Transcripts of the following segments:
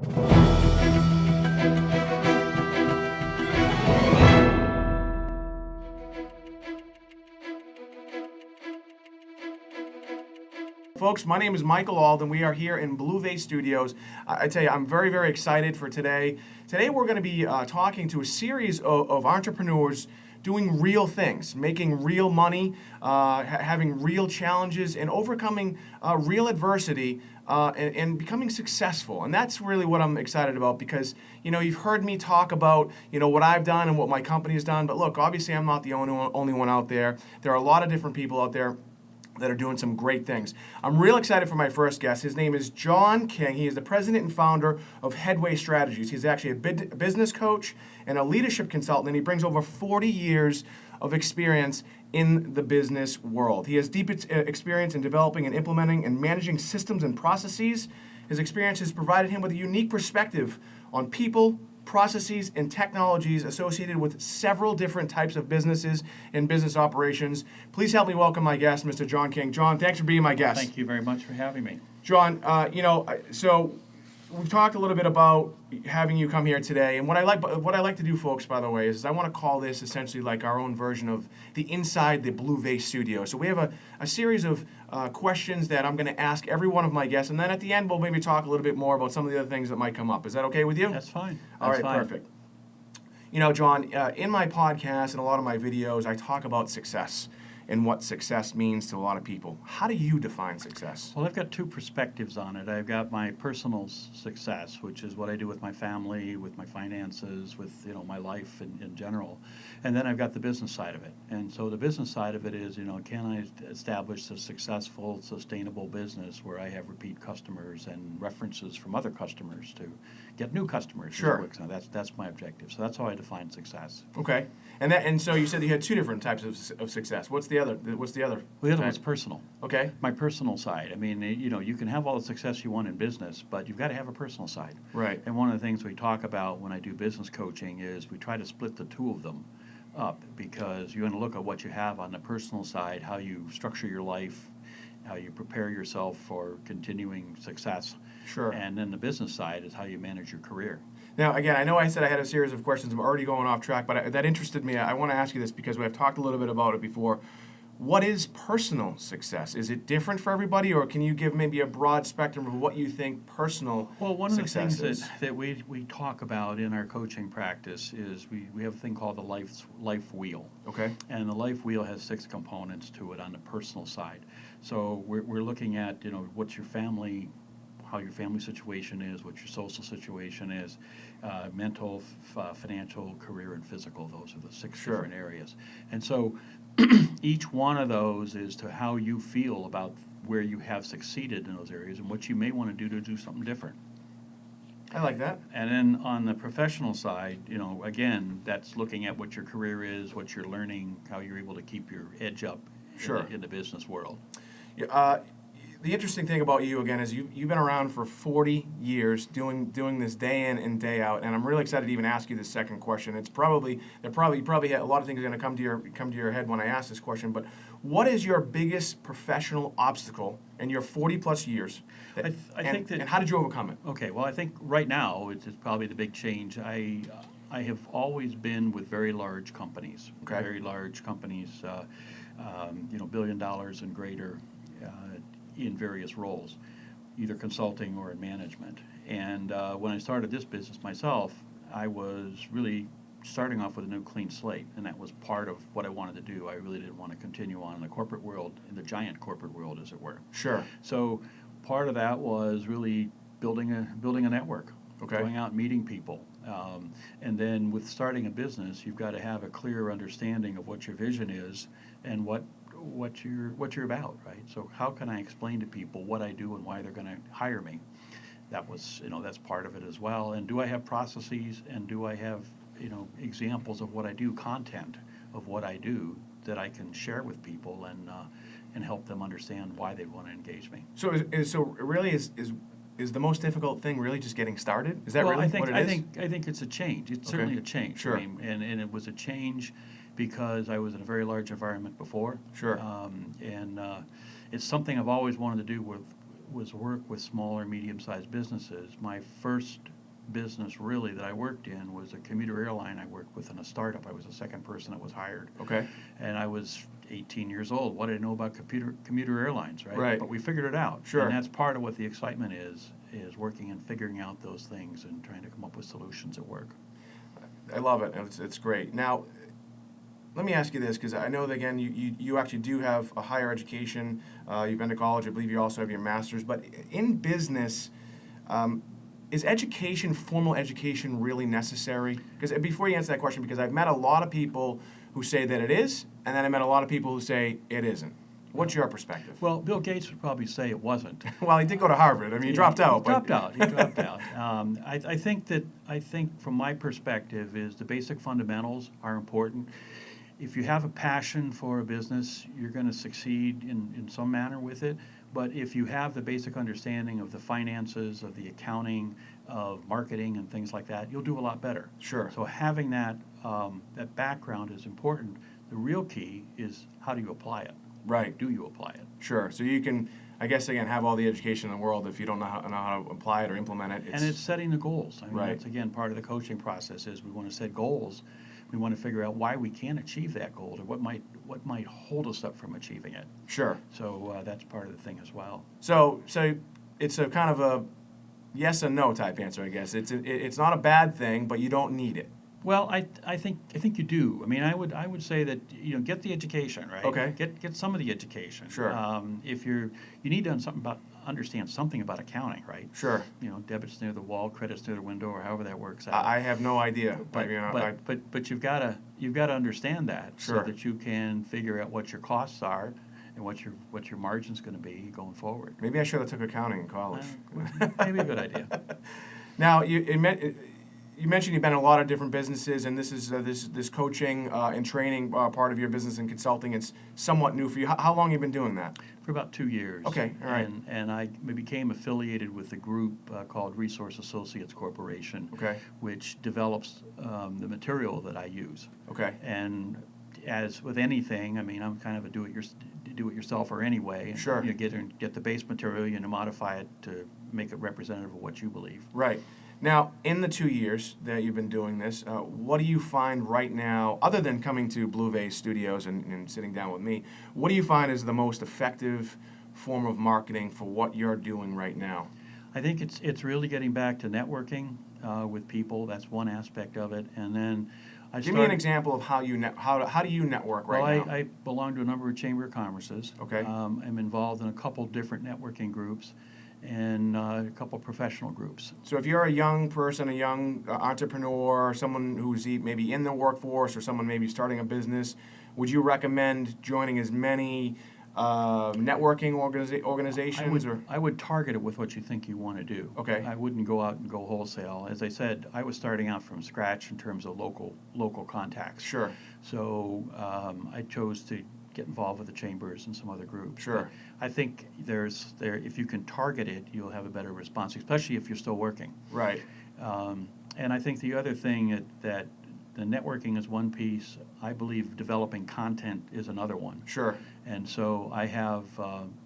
Folks, my name is Michael Alden. We are here in Headway Studios. I tell you, I'm very, very excited for today. Today we're going to be talking to a series of entrepreneurs doing real things, making real money, having real challenges, and overcoming real adversity and becoming successful. And that's really what I'm excited about because, you've heard me talk about, what I've done and what my company has done. But look, obviously I'm not the only one out there. There are a lot of different people out there that are doing some great things. I'm real excited for my first guest. His name is John King. He is the president and founder of Headway Strategies. He's actually a business coach and a leadership consultant, and he brings over 40 years of experience in the business world. He has deep experience in developing and implementing and managing systems and processes. His experience has provided him with a unique perspective on people, processes, and technologies associated with several different types of businesses and business operations. Please help me welcome my guest, Mr. John King. John, thanks for being my guest. Thank you very much for having me. John, so we've talked a little bit about having you come here today, and what I like to do, folks, by the way, is I want to call this essentially like our own version of the Inside the Blue Vase Studio. So we have a series of questions that I'm going to ask every one of my guests, and then at the end we'll maybe talk a little bit more about some of the other things that might come up. Is that okay with you? That's fine. All right, perfect. John, in my podcast and a lot of my videos, I talk about success and what success means to a lot of people. How do you define success? Well, I've got two perspectives on it. I've got my personal success, which is what I do with my family, with my finances, with my life in general. And then I've got the business side of it. And so the business side of it is, can I establish a successful, sustainable business where I have repeat customers and references from other customers to get new customers? Sure. So that's my objective. So that's how I define success. Okay. And so you said you had two different types of success. What's the other? Well, the other one's personal. Okay. My personal side. I mean, you can have all the success you want in business, but you've got to have a personal side. Right. And one of the things we talk about when I do business coaching is we try to split the two of them up because you want to look at what you have on the personal side, how you structure your life, how you prepare yourself for continuing success. Sure. And then the business side is how you manage your career. Now, again, I know I said I had a series of questions. I'm already going off track, but that interested me. I want to ask you this because we've talked a little bit about it before. What is personal success? Is it different for everybody, or can you give maybe a broad spectrum of what you think personal success is? Well, one of the things that we talk about in our coaching practice is we have a thing called the life wheel. Okay. And the life wheel has 6 components to it on the personal side. So we're looking at, what's your family, how your family situation is, what your social situation is, mental, financial, career, and physical. Those are the 6 Sure. different areas. And so each one of those is to how you feel about where you have succeeded in those areas and what you may want to do something different. I like that. And then on the professional side, again, that's looking at what your career is, what you're learning, how you're able to keep your edge up Sure. in the business world. The interesting thing about you, again, is you've been around for 40 years doing this day in and day out, and I'm really excited to even ask you this second question. It's probably a lot of things are going to come to your head when I ask this question, but what is your biggest professional obstacle in your 40 plus years? I think that, and how did you overcome it? Okay, well, I think right now it's probably the big change. I have always been with very large companies, Okay. very large companies, $1 billion and greater. In various roles, either consulting or in management. And when I started this business myself, I was really starting off with a new clean slate, and that was part of what I wanted to do. I really didn't want to continue on in the corporate world, in the giant corporate world, as it were. Sure. So part of that was really building a network, Okay. going out and meeting people. And then with starting a business, you've got to have a clear understanding of what your vision is and what you're about, right? So how can I explain to people what I do and why they're going to hire me? That's part of it as well. And do I have processes, and do I have examples of what I do, content of what I do that I can share with people and help them understand why they want to engage me. So is the most difficult thing really just getting started? Is that really what it is? I think it's a change. It's certainly a change. Sure. I mean, and it was a change because I was in a very large environment before. Sure. And it's something I've always wanted to do was work with small or medium-sized businesses. My first business really that I worked in was a commuter airline I worked with in a startup. I was the second person that was hired. Okay. And I was 18 years old. What did I know about commuter airlines, right? Right. But we figured it out. Sure. And that's part of what the excitement is working and figuring out those things and trying to come up with solutions at work. I love it. It's great. Now, let me ask you this, because I know that, again, you actually do have a higher education. You've been to college. I believe you also have your master's. But in business, is education, formal education, really necessary? Because before you answer that question, because I've met a lot of people who say that it is, and then I met a lot of people who say it isn't. What's your perspective? Well, Bill Gates would probably say it wasn't. Well, he did go to Harvard. I mean, he dropped out. He dropped out. I think from my perspective is the basic fundamentals are important. If you have a passion for a business, you're going to succeed in some manner with it. But if you have the basic understanding of the finances, of the accounting, of marketing and things like that, you'll do a lot better. Sure. So having that background is important. The real key is how do you apply it? Right. Do you apply it? Sure. So you can, I guess, again, have all the education in the world. If you don't know how to apply it or implement it, And it's setting the goals. I mean, Right. that's, again, part of the coaching process is we want to set goals. We want to figure out why we can't achieve that goal or what might hold us up from achieving it. Sure. So that's part of the thing as well. So it's a kind of a yes and no type answer, I guess. It's not a bad thing, but you don't need it. Well, I think you do. I mean, I would say that get the education, right? Okay. Get some of the education. Sure. If you need to understand something about accounting, right? Sure. Debits near the wall, credits near the window, or however that works out. I have no idea, But you've got to understand that Sure. so that you can figure out what your costs are and what your margin's going to be going forward. Maybe I should have took accounting in college. Maybe a good idea. Now, you mentioned you've been in a lot of different businesses, and this is this coaching and training part of your business and consulting. It's somewhat new for you. How long have you been doing that? For about 2 years. Okay, all right. And I became affiliated with a group called Resource Associates Corporation, Okay. which develops the material that I use. Okay. And as with anything, I mean, I'm kind of a do-it-yourselfer anyway. And Sure. You get the base material, you modify it to make it representative of what you believe. Right. Now, in the 2 years that you've been doing this, what do you find right now, other than coming to Blue Vase Studios and sitting down with me, what do you find is the most effective form of marketing for what you're doing right now? I think it's really getting back to networking with people. That's one aspect of it. And then Give me an example of how do you network right now? I belong to a number of chamber of commerces. Okay. I'm involved in a couple different networking groups and a couple professional groups. So if you're a young person, a young entrepreneur, someone who's maybe in the workforce or someone maybe starting a business, would you recommend joining as many networking organizations? I would target it with what you think you want to do. Okay. I wouldn't go out and go wholesale. As I said, I was starting out from scratch in terms of local contacts. Sure. So I chose to get involved with the chambers and some other groups. Sure. But I think if you can target it, you'll have a better response, especially if you're still working. Right. And I think the other thing that the networking is one piece. I believe developing content is another one. Sure. And so I have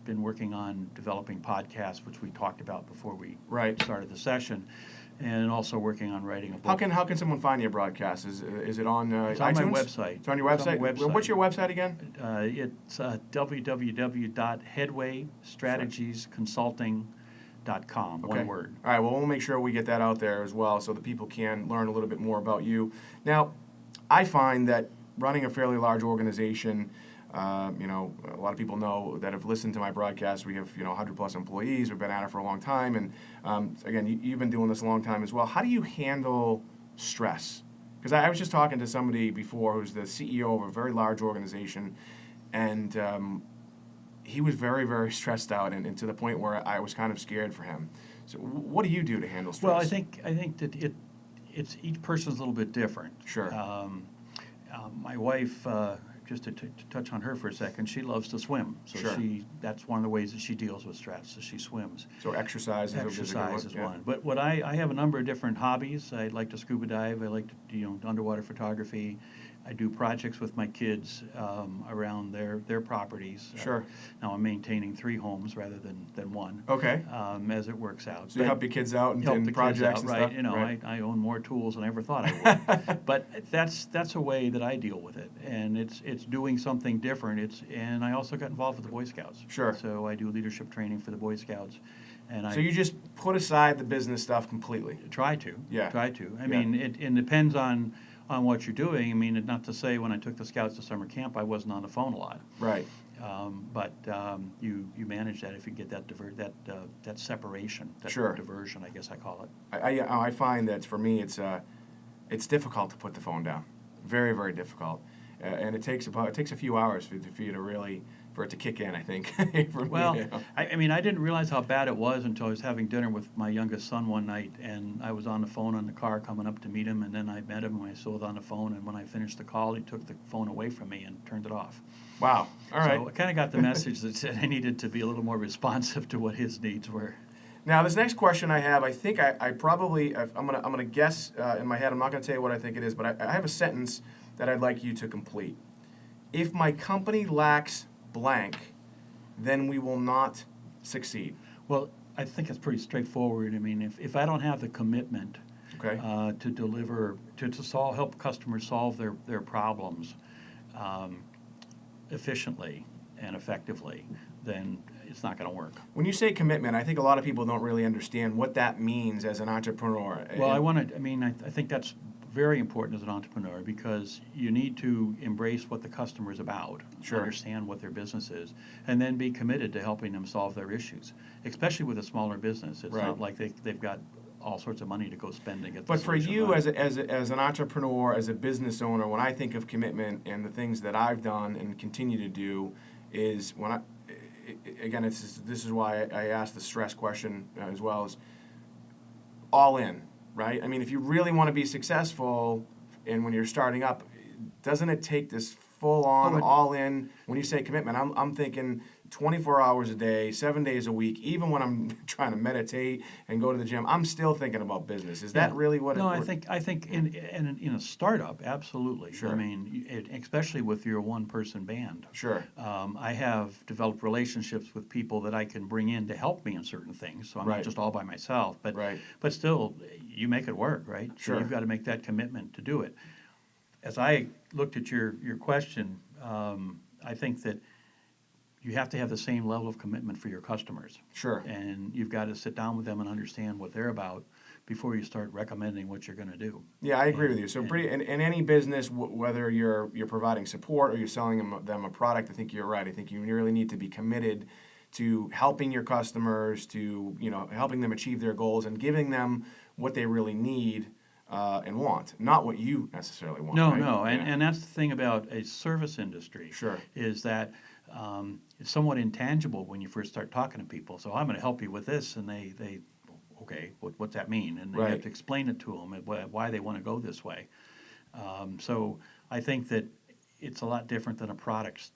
been working on developing podcasts, which we talked about before we started the session, and also working on writing a book. How can someone find your broadcast? Is it on It's iTunes? on my website. It's on your website? It's on my website. What's your website again? It's www.headwaystrategiesconsulting.com, one word. All right, well, we'll make sure we get that out there as well so that people can learn a little bit more about you. Now, I find that running a fairly large organization, a lot of people know that have listened to my broadcast. We have, 100 plus employees. We've been at it for a long time. And again, you've been doing this a long time as well. How do you handle stress? Because I was just talking to somebody before who's the CEO of a very large organization, and he was very, very stressed out, and to the point where I was kind of scared for him. So what do you do to handle stress? Well, I think that it's each person's a little bit different. Sure. My wife, just to touch on her for a second, she loves to swim. So Sure. that's one of the ways that she deals with stress, is she swims. So exercise is a good one. But what I have a number of different hobbies. I like to scuba dive. I like to underwater photography, I do projects with my kids around their properties. Sure. Now I'm maintaining 3 homes rather than one. Okay. As it works out. So you help your kids out Help in the projects kids out, and right? stuff? You know, Right. I own more tools than I ever thought I would. But that's a way that I deal with it, and it's doing something different. And I also got involved with the Boy Scouts. Sure. So I do leadership training for the Boy Scouts, and So I you just put aside the business stuff completely? try to. Yeah. Try to. I Yeah. mean, it depends on what you're doing. I mean, not to say when I took the Scouts to summer camp, I wasn't on the phone a lot. Right. But you manage that if you get that separation, that Sure. diversion, I guess I call it. I find that for me it's difficult to put the phone down, very very difficult, and it takes a few hours for you to really for it to kick in. I think. For me, Well, you know. I mean, I didn't realize how bad it was until I was having dinner with my youngest son one night, and I was on the phone in the car coming up to meet him, and then I met him, and I still was on the phone, and when I finished the call, he took the phone away from me and turned it off. Wow. All right. So I kind of got the message that said I needed to be a little more responsive to what his needs were. Now, this next question I have, I think I probably I'm gonna guess in my head. I'm not gonna tell you what I think it is, but I have a sentence that I'd like you to complete. If my company lacks blank, then we will not succeed. Well, I think it's pretty straightforward. I mean, if I don't have the commitment Okay. to deliver, help customers solve their problems efficiently and effectively, then it's not going to work. When you say commitment, I think a lot of people don't really understand what that means as an entrepreneur. Well, I think that's very important as an entrepreneur because you need to embrace what the customer is about, Sure. understand what their business is, and then be committed to helping them solve their issues, especially with a smaller business. It's Right. not like they've got all sorts of money to go spend and get the But for solution you, right. as an entrepreneur, as a business owner, when I think of commitment and the things that I've done and continue to do, is again, this is why I asked the stress question as well as all in, right? I mean, if you really want to be successful, and when you're starting up, doesn't it take this full on, all in? When you say commitment, I'm thinking 24 hours a day, 7 days a week. Even when I'm trying to meditate and go to the gym, I'm still thinking about business. Is that really what? No, I think in a startup, absolutely. Sure. I mean, especially with your one-person band. Sure. I have developed relationships with people that I can bring in to help me in certain things. So I'm Right. not just all by myself. But Right. but still, you make it work, right? Sure. So you've got to make that commitment to do it. As I looked at your question, I think that you have to have the same level of commitment for your customers. Sure. And you've got to sit down with them and understand what they're about before you start recommending what you're going to do. Yeah, I agree with you. So, in any business, whether you're providing support or you're selling them a product, I think you're right. I think you really need to be committed to helping your customers, to helping them achieve their goals and giving them what they really need and want, not what you necessarily want. No, right? no, Yeah. and that's the thing about a service industry. Sure. Is that it's somewhat intangible when you first start talking to people. So I'm going to help you with this, and they okay, what's that mean? And you Right. have to explain it to them and why they want to go this way. So I think that it's a lot different than a product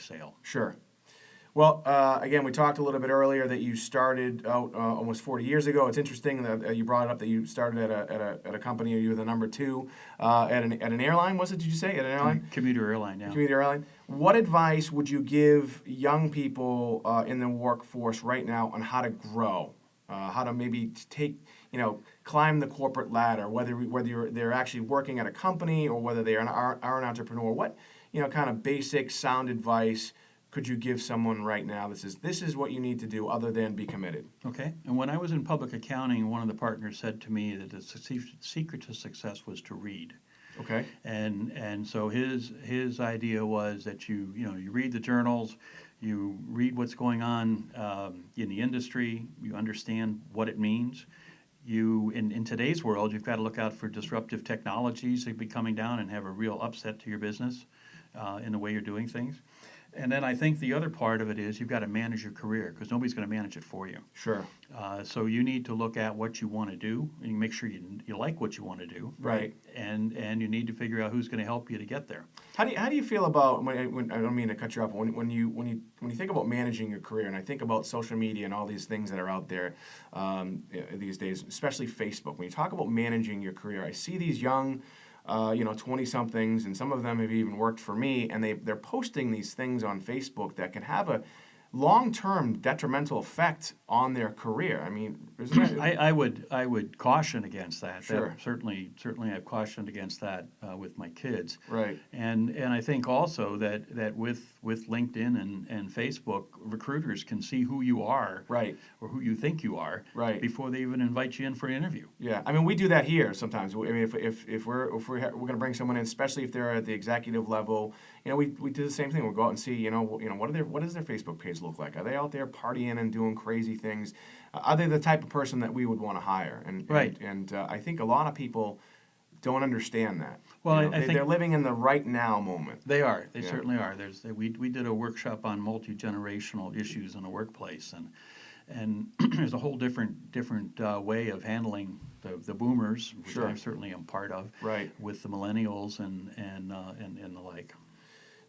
sale. Sure. Well, again, we talked a little bit earlier that you started out almost 40 years ago. It's interesting that you brought it up that you started at a company. You were the number 2 at an airline. Was it? Did you say at an airline? Commuter airline now. Community airline. What advice would you give young people in the workforce right now on how to grow, how to maybe climb the corporate ladder, whether they're actually working at a company or whether they are an entrepreneur? What kind of basic sound advice could you give someone right now that says this is what you need to do other than be committed? Okay. And when I was in public accounting, one of the partners said to me that the secret to success was to read. Okay. And so his idea was that you read the journals, you read what's going on in the industry, you understand what it means. In today's world, you've got to look out for disruptive technologies that be coming down and have a real upset to your business in the way you're doing things. And then I think the other part of it is you've got to manage your career because nobody's going to manage it for you. Sure. So you need to look at what you want to do and you make sure you like what you want to do. Right. And you need to figure out who's going to help you to get there. How do you feel about when I don't mean to cut you off, when you think about managing your career, and I think about social media and all these things that are out there these days, especially Facebook. When you talk about managing your career, I see these young 20 somethings, and some of them have even worked for me, and they're posting these things on Facebook that can have a long-term detrimental effect on their career. I mean, isn't that? I would caution against that. Sure. That certainly I've cautioned against that with my kids. Right. And I think also that with LinkedIn and Facebook, recruiters can see who you are, Right. or who you think you are, Right. before they even invite you in for an interview. Yeah, I mean, we do that here sometimes. I mean, if we're going to bring someone in, especially if they're at the executive level, we do the same thing. We'll go out and see, what does their Facebook page look like? Are they out there partying and doing crazy things? Are they the type of person that we would want to hire? Right. And I think a lot of people don't understand that. Well, I think they're living in the right now moment. they are. They Yeah. certainly are. We did a workshop on multi-generational issues in the workplace, and there's a whole different way of handling the boomers, which Sure. I certainly am part of, Right. with the millennials and the like.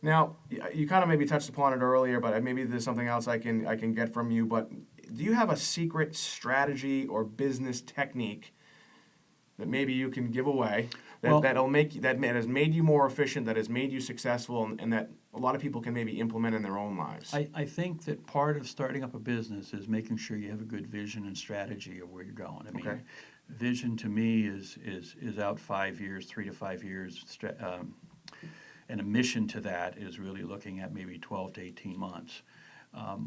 Now, you kind of maybe touched upon it earlier, but maybe there's something else I can get from you. But do you have a secret strategy or business technique that maybe you can give away Well- that has made you more efficient, that has made you successful, and that a lot of people can maybe implement in their own lives? I think that part of starting up a business is making sure you have a good vision and strategy of where you're going. I mean, Okay. vision to me is out 5 years, 3 to 5 years, and a mission to that is really looking at maybe 12 to 18 months.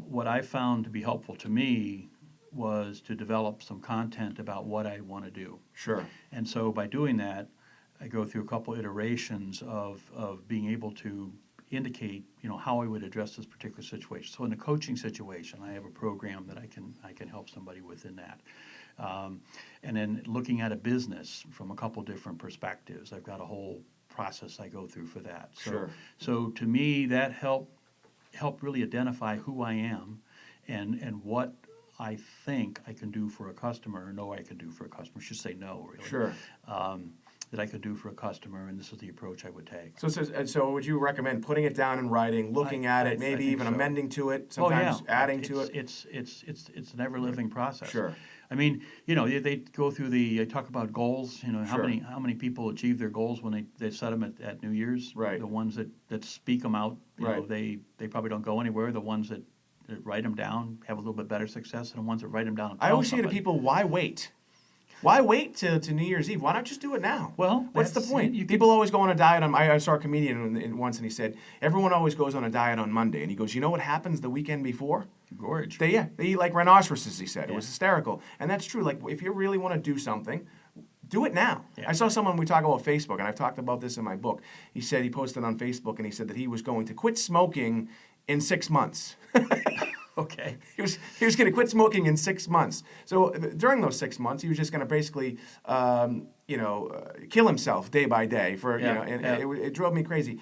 What I found to be helpful to me was to develop some content about what I want to do. Sure. And so by doing that, I go through a couple iterations of being able to indicate, how I would address this particular situation. So in a coaching situation, I have a program that I can help somebody within that. And then looking at a business from a couple different perspectives, I've got a whole process I go through for that. Sure. So to me, that helped really identify who I am and what I think I can do for a customer, or know I can do for a customer. I should say no, really. Sure. That I could do for a customer, and this is the approach I would take. So would you recommend putting it down in writing, looking at it, I maybe think even so. amending to it, sometimes adding to it? It's an ever-living process. Sure. I mean, they go through they talk about goals. How Sure. many people achieve their goals when they set them at New Year's? Right. The ones that speak them out, Right. they probably don't go anywhere. The ones that write them down have a little bit better success than the ones that write them down. And I tell always say to somebody. people, why wait? Why wait to New Year's Eve? Why not just do it now? Well, what's the that's point? it. You People always go on a diet. I saw a comedian once, and he said, everyone always goes on a diet on Monday. And he goes, you know what happens the weekend before? Gorge. They eat like rhinoceroses, he said. It Yeah. was hysterical. And that's true. Like, if you really want to do something, do it now. Yeah. I saw someone, we talk about Facebook, and I've talked about this in my book. He said he posted on Facebook, and he said that he was going to quit smoking in 6 months. Okay. He was going to quit smoking in 6 months. So during those 6 months, he was just going to basically, kill himself day by day Yeah, and yeah. it drove me crazy.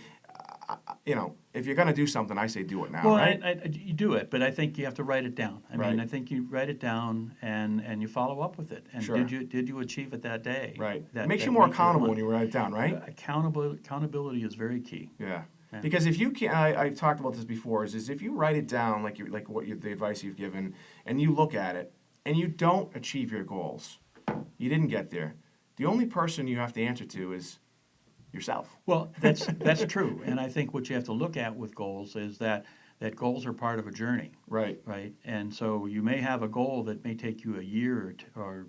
If you're going to do something, I say do it now, Well, right? you do it, but I think you have to write it down. I Right. mean, I think you write it down and you follow up with it. And Sure. did you achieve it that day? Right. That, It makes you that more week or accountable month? when you write it down, right? Accountability is very key. Yeah. Yeah. Because if you can, I've talked about this before, is if you write it down, the advice you've given, and you look at it, and you don't achieve your goals, you didn't get there, the only person you have to answer to is yourself. Well, that's true. And I think what you have to look at with goals is that goals are part of a journey, Right. right? And so you may have a goal that may take you a year or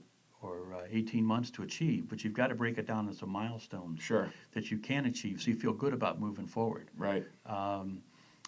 18 months to achieve, but you've got to break it down into some milestones Sure. that you can achieve so you feel good about moving forward. Right.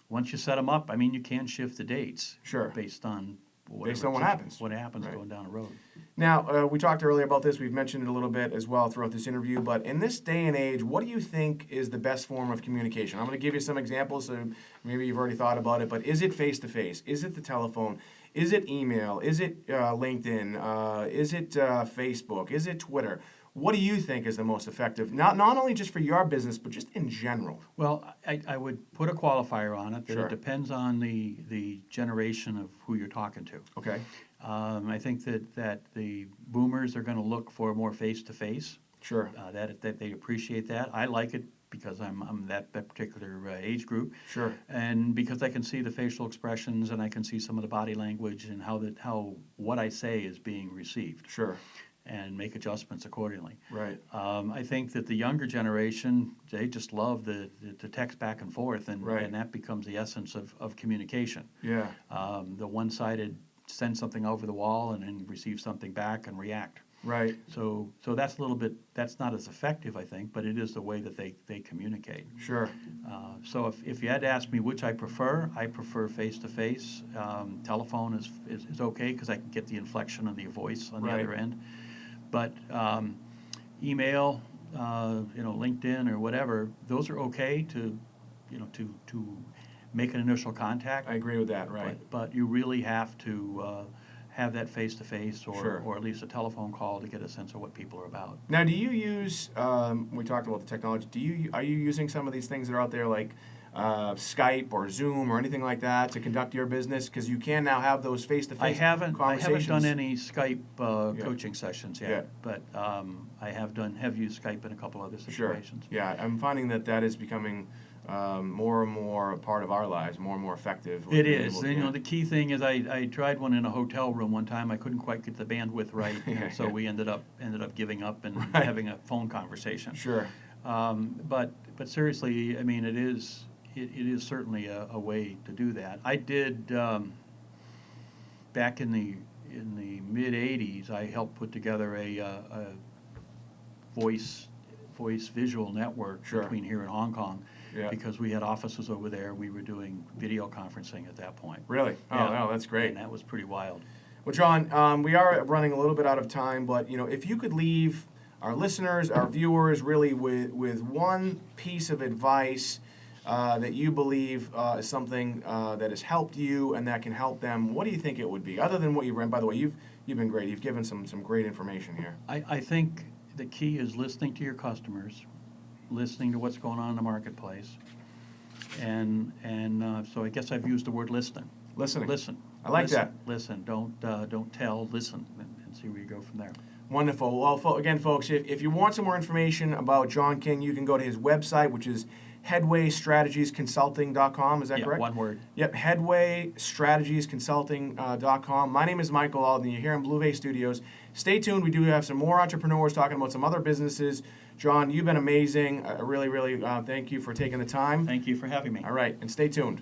Once you set them up, I mean, you can shift the dates Sure. based on Based on what happens. What happens Right. going down the road. Now, we talked earlier about this. We've mentioned it a little bit as well throughout this interview. But in this day and age, what do you think is the best form of communication? I'm going to give you some examples. So maybe you've already thought about it. But is it face-to-face? Is it the telephone? Is it email? Is it LinkedIn? Is it Facebook? Is it Twitter? What do you think is the most effective? Not only just for your business, but just in general. Well, I would put a qualifier on it that Sure. it depends on the generation of who you're talking to. Okay. I think that the boomers are going to look for more face-to-face. Sure. That they appreciate that. I like it because I'm that particular age group. Sure. And because I can see the facial expressions and I can see some of the body language and how what I say is being received. Sure. and make adjustments accordingly. Right. I think that the younger generation, they just love the text back and forth, and, Right. and that becomes the essence of communication. Yeah. The one-sided send something over the wall and then receive something back and react. Right. So that's a little bit, that's not as effective, I think, but it is the way that they communicate. Sure. So if you had to ask me which I prefer face-to-face. Telephone is okay because I can get the inflection of the voice on the Right. other end. But email, LinkedIn or whatever, those are okay to make an initial contact. I agree with that. Right. But you really have to have that face-to-face Sure. or at least a telephone call to get a sense of what people are about. Now, do you use? We talked about the technology. Are you using some of these things that are out there like Skype or Zoom or anything like that to conduct your business? Because you can now have those face-to-face I haven't conversations. done any Skype Yeah. coaching sessions yet, Yeah. but I have used Skype in a couple other Sure. situations. Yeah, I'm finding that is becoming more and more a part of our lives, more and more effective. It is. And, the key thing is I tried one in a hotel room one time. I couldn't quite get the bandwidth right, Yeah, so yeah. we ended up giving up and Right. having a phone conversation. Sure. But seriously, I mean, it is certainly a way to do that. I did back in the mid '80s. I helped put together a voice visual network Sure. between here and Hong Kong. Yeah. Because we had offices over there, we were doing video conferencing at that point. Really? Oh, Yeah. no, that's great. And that was pretty wild. Well, John, we are running a little bit out of time, but if you could leave our listeners, our viewers, really with one piece of advice that you believe is something that has helped you and that can help them, what do you think it would be? Other than what you've read, by the way, you've been great. You've given some great information here. I think the key is listening to your customers, listening to what's going on in the marketplace, and so I guess I've used the word listening. Listening. Listen. I like Listen. that. Listen. Don't tell. Listen, and see where you go from there. Wonderful. Well, again, folks, if you want some more information about John King, you can go to his website, which is headwaystrategiesconsulting.com. Is that Yeah, correct? one word. Yep, headwaystrategiesconsulting.com. My name is Michael Alden. You're here in Blue Bay Studios. Stay tuned. We do have some more entrepreneurs talking about some other businesses. John, you've been amazing. I really, really thank you for taking the time. Thank you for having me. All right, and stay tuned.